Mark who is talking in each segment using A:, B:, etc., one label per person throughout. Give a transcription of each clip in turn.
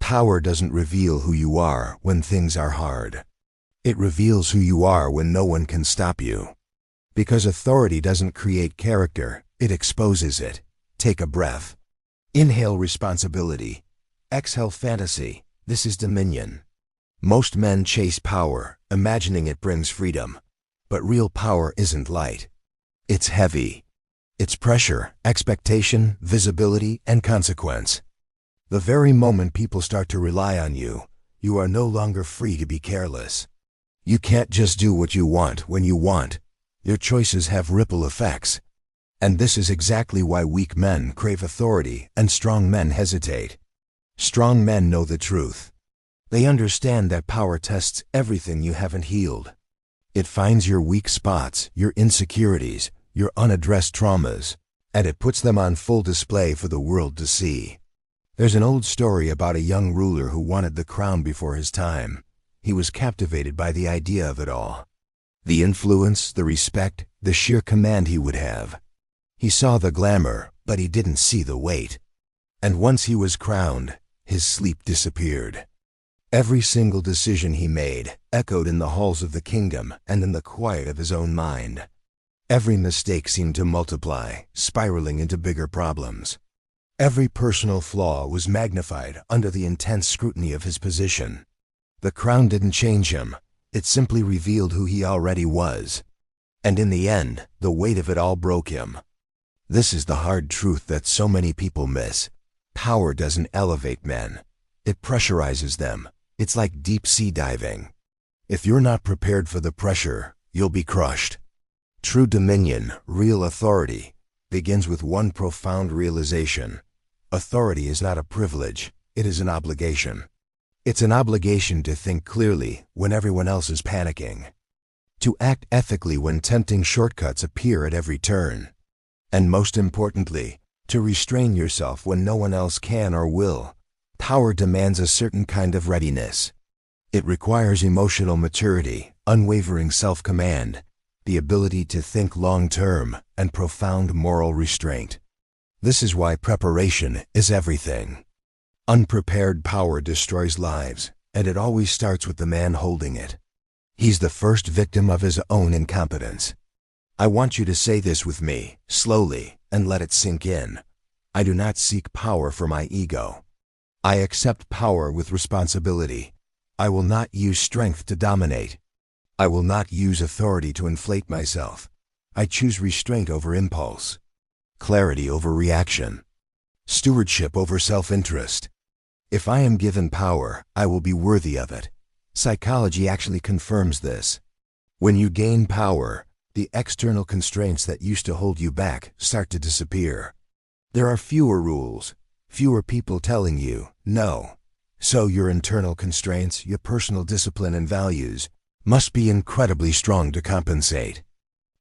A: Power doesn't reveal who you are when things are hard. It reveals who you are when no one can stop you. Because authority doesn't create character, it exposes it. Take a breath. Inhale responsibility. Exhale fantasy. This is dominion. Most men chase power, imagining it brings freedom. But real power isn't light. It's heavy. It's pressure, expectation, visibility, and consequence. The very moment people start to rely on you, you are no longer free to be careless. You can't just do what you want when you want. Your choices have ripple effects. And this is exactly why weak men crave authority and strong men hesitate. Strong men know the truth. They understand that power tests everything you haven't healed. It finds your weak spots, your insecurities, your unaddressed traumas, and it puts them on full display for the world to see. There's an old story about a young ruler who wanted the crown before his time. He was captivated by the idea of it all. The influence, the respect, the sheer command he would have. He saw the glamour, but he didn't see the weight. And once he was crowned, his sleep disappeared. Every single decision he made echoed in the halls of the kingdom and in the quiet of his own mind. Every mistake seemed to multiply, spiraling into bigger problems. Every personal flaw was magnified under the intense scrutiny of his position. The crown didn't change him. It simply revealed who he already was. And in the end, the weight of it all broke him. This is the hard truth that so many people miss. Power doesn't elevate men. It pressurizes them. It's like deep-sea diving. If you're not prepared for the pressure, you'll be crushed. True dominion, real authority, begins with one profound realization. Authority is not a privilege, it is an obligation. It's an obligation to think clearly when everyone else is panicking. To act ethically when tempting shortcuts appear at every turn. And most importantly, to restrain yourself when no one else can or will. Power demands a certain kind of readiness. It requires emotional maturity, unwavering self-command, the ability to think long-term, and profound moral restraint. This is why preparation is everything. Unprepared power destroys lives, and it always starts with the man holding it. He's the first victim of his own incompetence. I want you to say this with me, slowly, and let it sink in. I do not seek power for my ego. I accept power with responsibility. I will not use strength to dominate. I will not use authority to inflate myself. I choose restraint over impulse, clarity over reaction, stewardship over self-interest. If I am given power, I will be worthy of it. Psychology actually confirms this. When you gain power, the external constraints that used to hold you back start to disappear. There are fewer rules, fewer people telling you no. So your internal constraints, your personal discipline and values must be incredibly strong to compensate.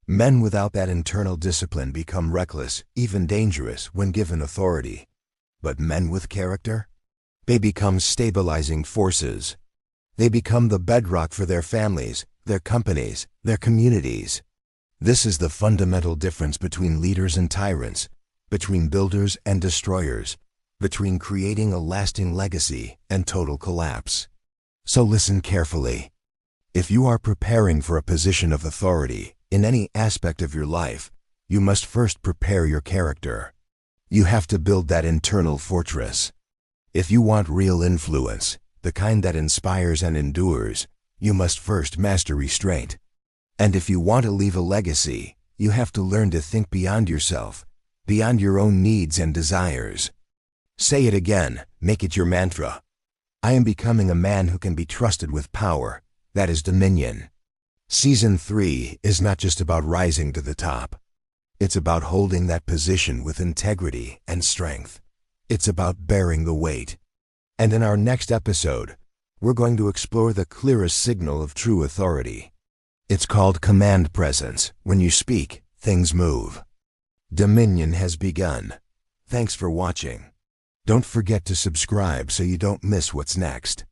A: Men without that internal discipline become reckless, even dangerous when given authority. But men with character? They become stabilizing forces. They become the bedrock for their families, their companies, their communities. This is the fundamental difference between leaders and tyrants, between builders and destroyers, between creating a lasting legacy and total collapse. So listen carefully. If you are preparing for a position of authority in any aspect of your life, you must first prepare your character. You have to build that internal fortress. If you want real influence, the kind that inspires and endures, you must first master restraint. And if you want to leave a legacy, you have to learn to think beyond yourself, beyond your own needs and desires. Say it again, make it your mantra. I am becoming a man who can be trusted with power. That is dominion. Season 3 is not just about rising to the top. It's about holding that position with integrity and strength. It's about bearing the weight. And in our next episode, we're going to explore the clearest signal of true authority. It's called command presence. When you speak, things move. Dominion has begun. Thanks for watching. Don't forget to subscribe so you don't miss what's next.